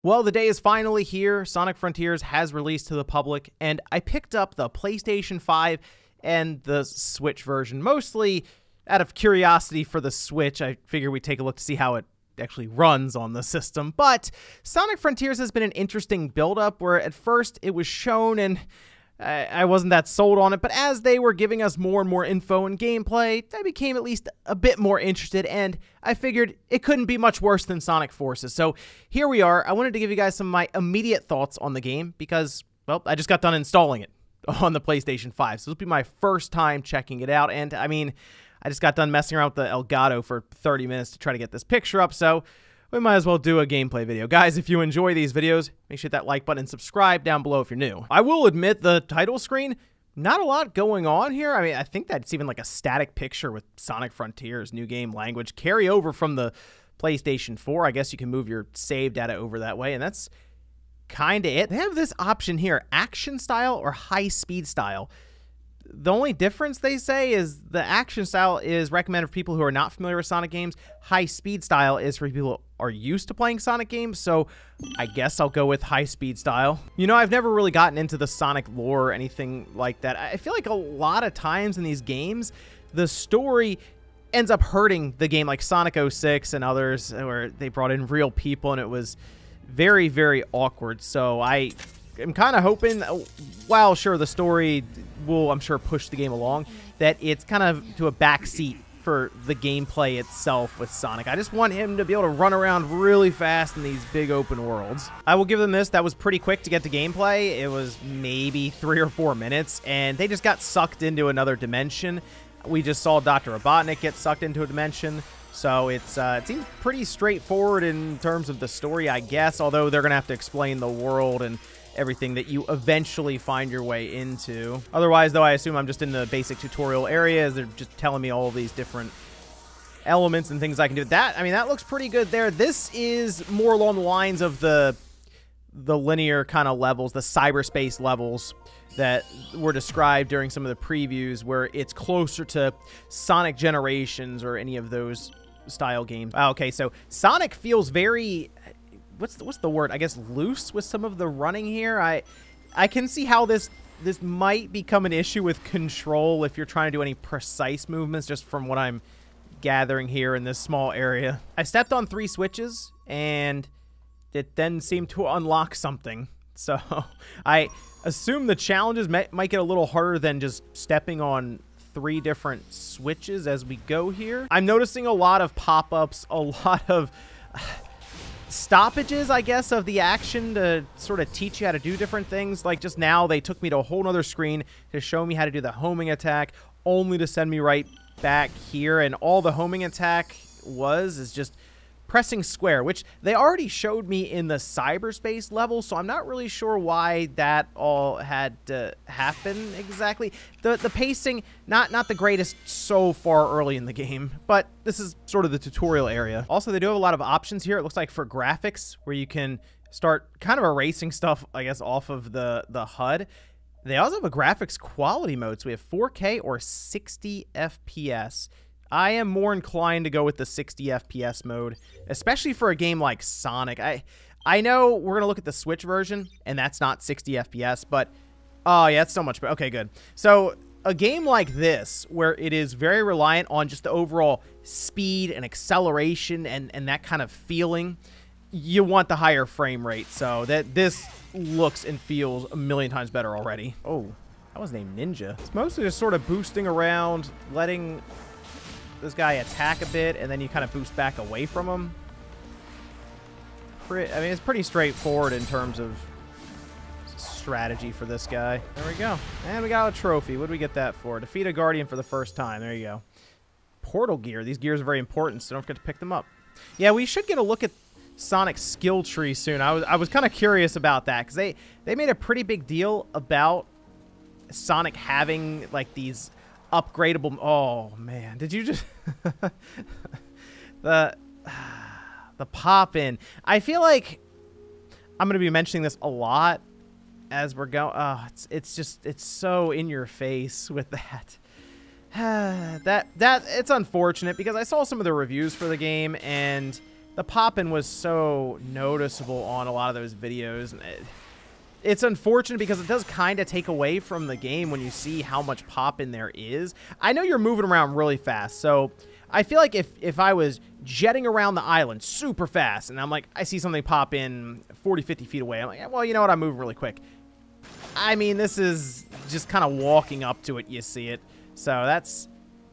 Well, the day is finally here. Sonic Frontiers has released to the public, and I picked up the PlayStation 5 and the Switch version, mostly out of curiosity for the Switch. I figure we'd take a look to see how it actually runs on the system. But Sonic Frontiers has been an interesting build-up where at first it was shown and I wasn't that sold on it, but as they were giving us more and more info and gameplay, I became at least a bit more interested, and I figured it couldn't be much worse than Sonic Forces. So here we are. I wanted to give you guys some of my immediate thoughts on the game because, well, I just got done installing it on the PlayStation 5. So this will be my first time checking it out, and I mean, I just got done messing around with the Elgato for 30 minutes to try to get this picture up, so we might as well do a gameplay video. Guys, if you enjoy these videos, make sure to hit that like button and subscribe down below if you're new. I will admit the title screen, not a lot going on here. I mean, I think that's even like a static picture with Sonic Frontiers, new game language, carry over from the PlayStation 4. I guess you can move your save data over that way, and that's kind of it. They have this option here, action style or high speed style. The only difference, they say, is the action style is recommended for people who are not familiar with Sonic games. High speed style is for people who are used to playing Sonic games, so I guess I'll go with high speed style. You know, I've never really gotten into the Sonic lore or anything like that. I feel like a lot of times in these games, the story ends up hurting the game, like Sonic 06 and others, where they brought in real people and it was very, very awkward. So I'm kind of hoping, while sure the story will, I'm sure, push the game along, that it's kind of to a back seat for the gameplay itself with Sonic. I just want him to be able to run around really fast in these big open worlds. I will give them this. That was pretty quick to get to gameplay. It was maybe 3 or 4 minutes, and they just got sucked into another dimension. We just saw Dr. Robotnik get sucked into a dimension. So it seems pretty straightforward in terms of the story, I guess, although they're going to have to explain the world and everything that you eventually find your way into. Otherwise, though, I assume I'm just in the basic tutorial areas. They're just telling me all these different elements and things I can do. I mean, that looks pretty good there. This is more along the lines of the linear kind of levels, the cyberspace levels that were described during some of the previews, where it's closer to Sonic Generations or any of those style games. Okay, so Sonic feels very, what's the word? I guess loose with some of the running here. I can see how this might become an issue with control if you're trying to do any precise movements, just from what I'm gathering here in this small area. I stepped on 3 switches and it then seemed to unlock something. So I assume the challenges might get a little harder than just stepping on 3 different switches as we go here. I'm noticing a lot of pop-ups, a lot of stoppages, I guess, of the action to sort of teach you how to do different things. Like just now, they took me to a whole nother screen to show me how to do the homing attack, only to send me right back here. And all the homing attack is just pressing square, which they already showed me in the cyberspace level, so I'm not really sure why that all had to happen exactly. The pacing, not the greatest so far early in the game, but this is sort of the tutorial area. Also, they do have a lot of options here, it looks like, for graphics, where you can start kind of erasing stuff, I guess, off of the HUD. They also have a graphics quality mode, so we have 4K or 60 FPS. I am more inclined to go with the 60 FPS mode, especially for a game like Sonic. I know we're going to look at the Switch version, and that's not 60 FPS, but oh yeah, it's so much better. Okay, good. So a game like this, where it is very reliant on just the overall speed and acceleration and that kind of feeling, you want the higher frame rate. So this looks and feels a million times better already. Oh, that was named Ninja. It's mostly just sort of boosting around, letting this guy attack a bit, and then you kind of boost back away from him. I mean, it's pretty straightforward in terms of strategy for this guy. There we go. And we got a trophy. What did we get that for? Defeat a Guardian for the first time. There you go. Portal gear. These gears are very important, so don't forget to pick them up. Yeah, we should get a look at Sonic's skill tree soon. I was kind of curious about that, because they made a pretty big deal about Sonic having, like, these upgradable. Oh man, did you just the pop in? I feel like I'm gonna be mentioning this a lot as we're going. Oh, it's so in your face with that. That it's unfortunate, because I saw some of the reviews for the game, and the popping was so noticeable on a lot of those videos. It's unfortunate because it does kind of take away from the game when you see how much pop-in there is. I know you're moving around really fast, so I feel like if I was jetting around the island super fast and I'm like, I see something pop in 40, 50 feet away, I'm like, well, you know what, I'm moving really quick. I mean, this is just kind of walking up to it, you see it. So that's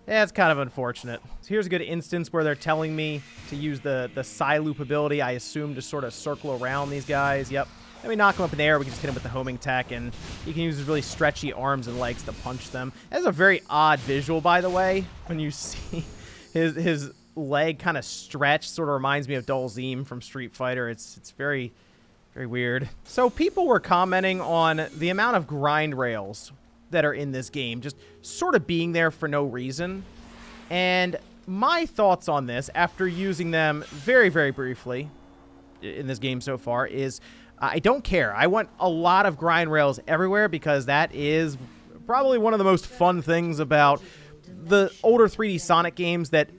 kind of unfortunate. So here's a good instance where they're telling me to use the Psy-Loop ability, I assume, to sort of circle around these guys. Yep. And we knock them up in the air, we can just hit them with the homing tech, and you can use his really stretchy arms and legs to punch them. That's a very odd visual, by the way, when you see his leg kind of stretched. Sort of reminds me of Dhalsim from Street Fighter. It's very, very weird. So people were commenting on the amount of grind rails that are in this game, just sort of being there for no reason. And my thoughts on this, after using them very, very briefly in this game so far, is I don't care. I want a lot of grind rails everywhere because that is probably one of the most fun things about the older 3D Sonic games, that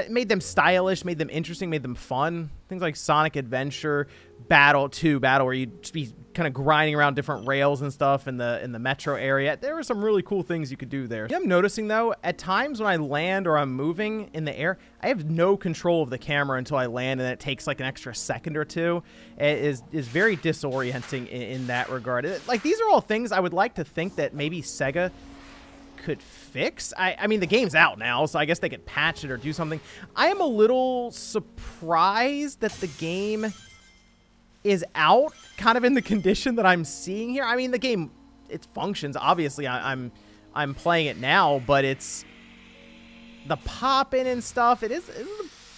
made them stylish, made them interesting, made them fun. Things like Sonic Adventure, Battle, where you'd just be kind of grinding around different rails and stuff in the metro area. There were some really cool things you could do there. I'm noticing, though, at times when I land or I'm moving in the air, I have no control of the camera until I land, and it takes like an extra second or two. It is very disorienting in that regard. Like, these are all things I would like to think that maybe Sega could fix. I mean, the game's out now, so I guess they could patch it or do something. I am a little surprised that the game is out kind of in the condition that I'm seeing here. I mean, the game, it functions. Obviously, I'm playing it now, but it's the pop-in and stuff. It is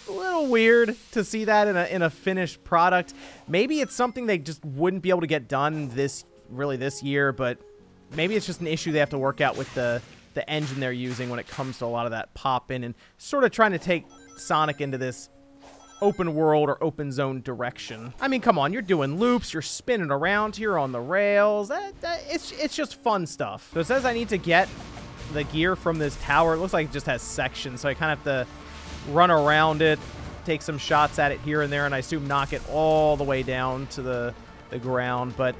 a little weird to see that in a finished product. Maybe it's something they just wouldn't be able to get done this year, but maybe it's just an issue they have to work out with the engine they're using when it comes to a lot of that pop-in and sort of trying to take Sonic into this open world or open zone direction. I mean, come on, you're doing loops, you're spinning around here on the rails. It's just fun stuff. So it says I need to get the gear from this tower. It looks like it just has sections, so I kind of have to run around it, take some shots at it here and there, and I assume knock it all the way down to the ground. But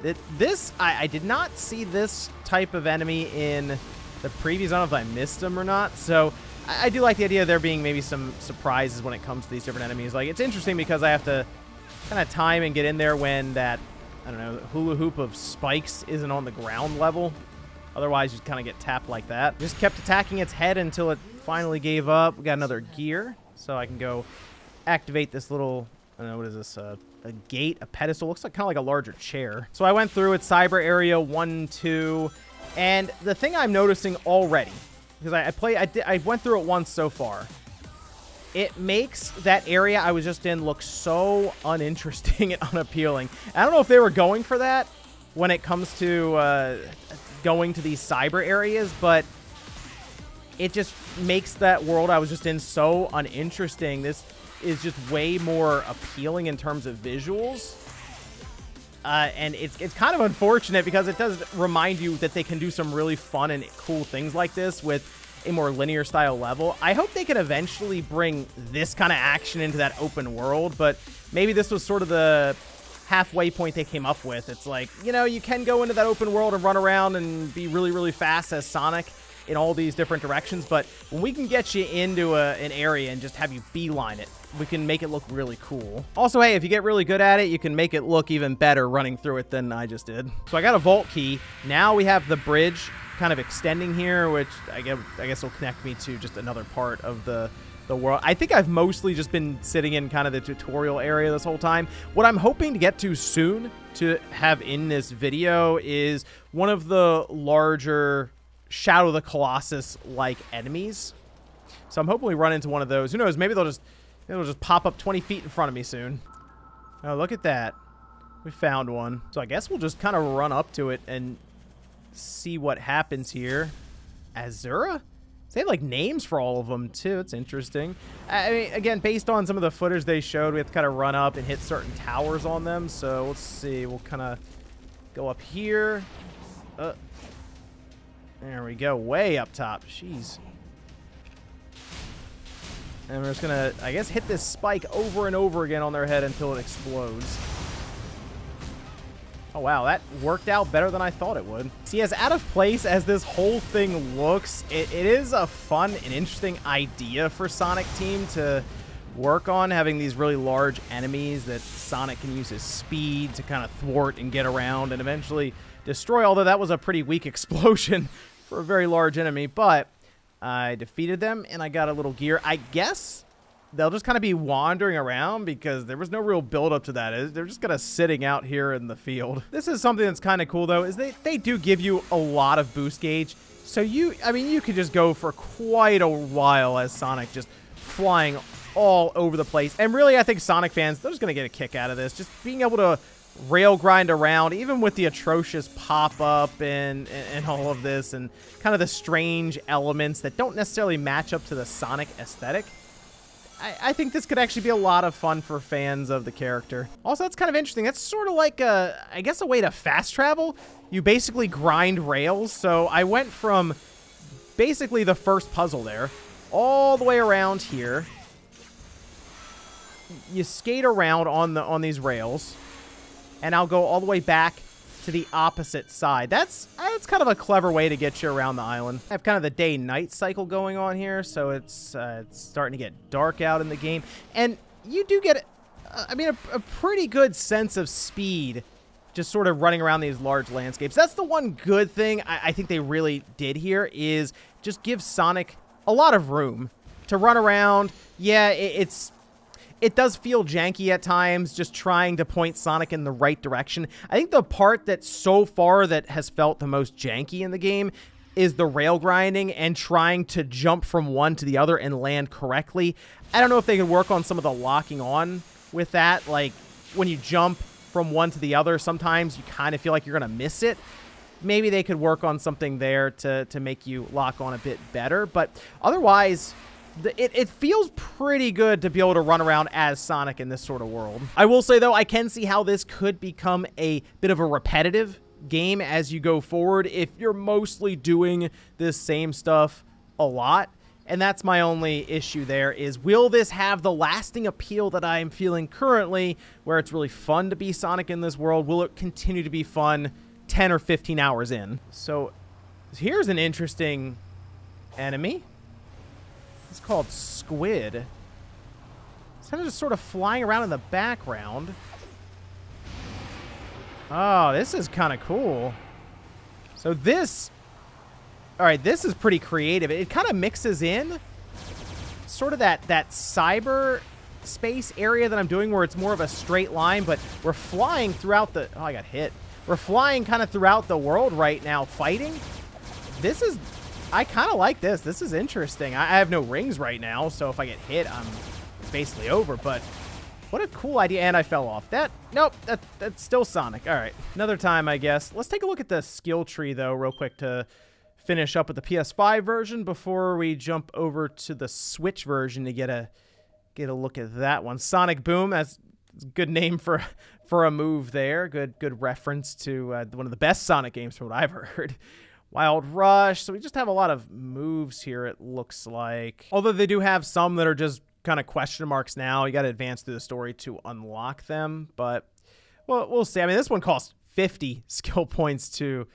I did not see this type of enemy in the previews. I don't know if I missed them or not, so I do like the idea of there being maybe some surprises when it comes to these different enemies. Like, it's interesting because I have to kind of time and get in there when that, I don't know, hula hoop of spikes isn't on the ground level. Otherwise, you kind of get tapped like that. Just kept attacking its head until it finally gave up. We got another gear, so I can go activate this little, I don't know, what is this, a gate, a pedestal. Looks like kind of like a larger chair. So I went through at Cyber Area 1, 2, and the thing I'm noticing already, because I went through it once so far, it makes that area I was just in look so uninteresting and unappealing. I don't know if they were going for that when it comes to going to these cyber areas, but it just makes that world I was just in so uninteresting. This is just way more appealing in terms of visuals. And it's kind of unfortunate because it does remind you that they can do some really fun and cool things like this with a more linear style level. I hope they can eventually bring this kind of action into that open world, but maybe this was sort of the halfway point they came up with. It's like, you know, you can go into that open world and run around and be really, really fast as Sonic in all these different directions, but when we can get you into an area and just have you beeline it, we can make it look really cool. Also, hey, if you get really good at it, you can make it look even better running through it than I just did. So I got a vault key. Now we have the bridge kind of extending here, which I guess will connect me to just another part of the world. I think I've mostly just been sitting in kind of the tutorial area this whole time. What I'm hoping to get to soon to have in this video is one of the larger Shadow of the Colossus-like enemies. So I'm hoping we run into one of those. Who knows? Maybe they'll just pop up 20 feet in front of me soon. Oh, look at that. We found one. So I guess we'll just kind of run up to it and see what happens here. Azura? They have like names for all of them too. It's interesting. I mean, again, based on some of the footage they showed, we have to kind of run up and hit certain towers on them. So let's see. We'll kind of go up here. There we go. Way up top. Jeez. And we're just gonna, I guess, hit this spike over and over again on their head until it explodes. Oh, wow, that worked out better than I thought it would. See, as out of place as this whole thing looks, it is a fun and interesting idea for Sonic Team to work on, having these really large enemies that Sonic can use his speed to kind of thwart and get around and eventually destroy, although that was a pretty weak explosion for a very large enemy. But I defeated them, and I got a little gear. I guess they'll just kind of be wandering around because there was no real build-up to that. They're just kind of sitting out here in the field. This is something that's kind of cool, though, is they do give you a lot of boost gauge. So you could just go for quite a while as Sonic just flying all over the place. And really, I think Sonic fans, they're just going to get a kick out of this. Just being able to rail grind around, even with the atrocious pop-up and all of this, and kind of the strange elements that don't necessarily match up to the Sonic aesthetic. I think this could actually be a lot of fun for fans of the character. Also, that's kind of interesting. That's sort of like, I guess, a way to fast travel. You basically grind rails. So I went from basically the first puzzle there all the way around here. You skate around on these rails, and I'll go all the way back to the opposite side. That's kind of a clever way to get you around the island. I have kind of the day-night cycle going on here, so it's starting to get dark out in the game, and you do get, a pretty good sense of speed just sort of running around these large landscapes. That's the one good thing I think they really did here, is just give Sonic a lot of room to run around. Yeah, it does feel janky at times, just trying to point Sonic in the right direction. I think the part that so far that has felt the most janky in the game is the rail grinding and trying to jump from one to the other and land correctly. I don't know if they could work on some of the locking on with that. Like, when you jump from one to the other, sometimes you kind of feel like you're going to miss it. Maybe they could work on something there to make you lock on a bit better. But otherwise, it feels pretty good to be able to run around as Sonic in this sort of world. I will say, though, I can see how this could become a bit of a repetitive game as you go forward if you're mostly doing this same stuff a lot. And that's my only issue there, is will this have the lasting appeal that I'm feeling currently, where it's really fun to be Sonic in this world? Will it continue to be fun 10 or 15 hours in? So here's an interesting enemy. It's called Squid. It's kind of just sort of flying around in the background. Oh, this is kind of cool. So this... Alright, this is pretty creative. It kind of mixes in sort of that cyber space area that I'm doing, where it's more of a straight line, but we're flying throughout the... Oh, I got hit. We're flying kind of throughout the world right now, fighting. This is... I kind of like this. This is interesting. I have no rings right now, so if I get hit, it's basically over. But what a cool idea. And I fell off. Nope, that's still Sonic. All right, another time, I guess. Let's take a look at the skill tree, though, real quick to finish up with the PS5 version before we jump over to the Switch version to get a look at that one. Sonic Boom, that's a good name for a move there. Good reference to one of the best Sonic games from what I've heard. Wild Rush. So we just have a lot of moves here, it looks like. Although they do have some that are just kind of question marks now. You got to advance through the story to unlock them. But well, we'll see. I mean, this one costs 50 skill points to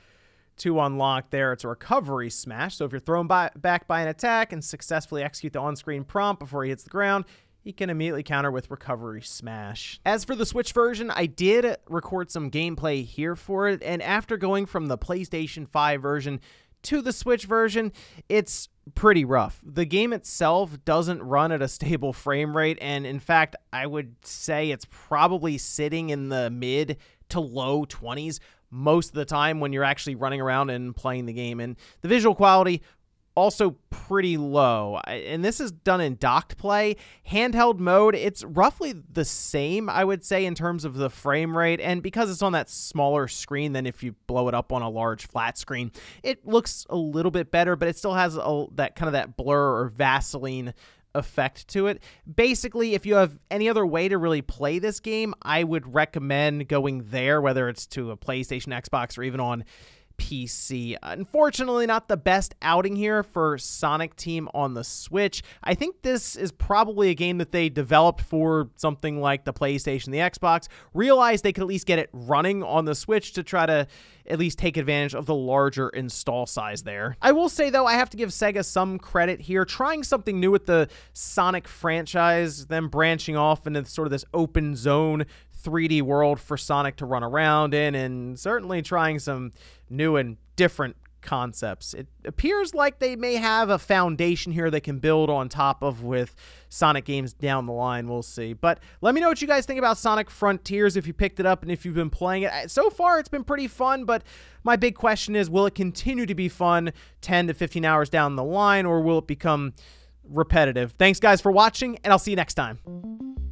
unlock there. It's a recovery smash. So if you're thrown back by an attack and successfully execute the on-screen prompt before he hits the ground, he can immediately counter with recovery smash. As for the Switch version, I did record some gameplay here for it, and after going from the PlayStation 5 version to the Switch version, it's pretty rough. The game itself doesn't run at a stable frame rate, and in fact, I would say it's probably sitting in the mid to low 20s most of the time when you're actually running around and playing the game. And the visual quality, also pretty low. And this is done in docked play. Handheld mode, it's roughly the same, I would say, in terms of the frame rate. And because it's on that smaller screen than if you blow it up on a large flat screen, it looks a little bit better, but it still has that kind of that blur or Vaseline effect to it. Basically, if you have any other way to really play this game, I would recommend going there, whether it's to a PlayStation, Xbox, or even on PC. Unfortunately, not the best outing here for Sonic Team on the Switch. I think this is probably a game that they developed for something like the PlayStation, the Xbox, realized they could at least get it running on the Switch to try to at least take advantage of the larger install size there. I will say, though, I have to give Sega some credit here, trying something new with the Sonic franchise, them branching off into sort of this open zone 3D world for Sonic to run around in, and certainly trying some new and different concepts. It appears like they may have a foundation here they can build on top of with Sonic games down the line. We'll see. But let me know what you guys think about Sonic Frontiers if you picked it up and if you've been playing it. So far, it's been pretty fun, but my big question is, will it continue to be fun 10 to 15 hours down the line, or will it become repetitive? Thanks, guys, for watching, and I'll see you next time.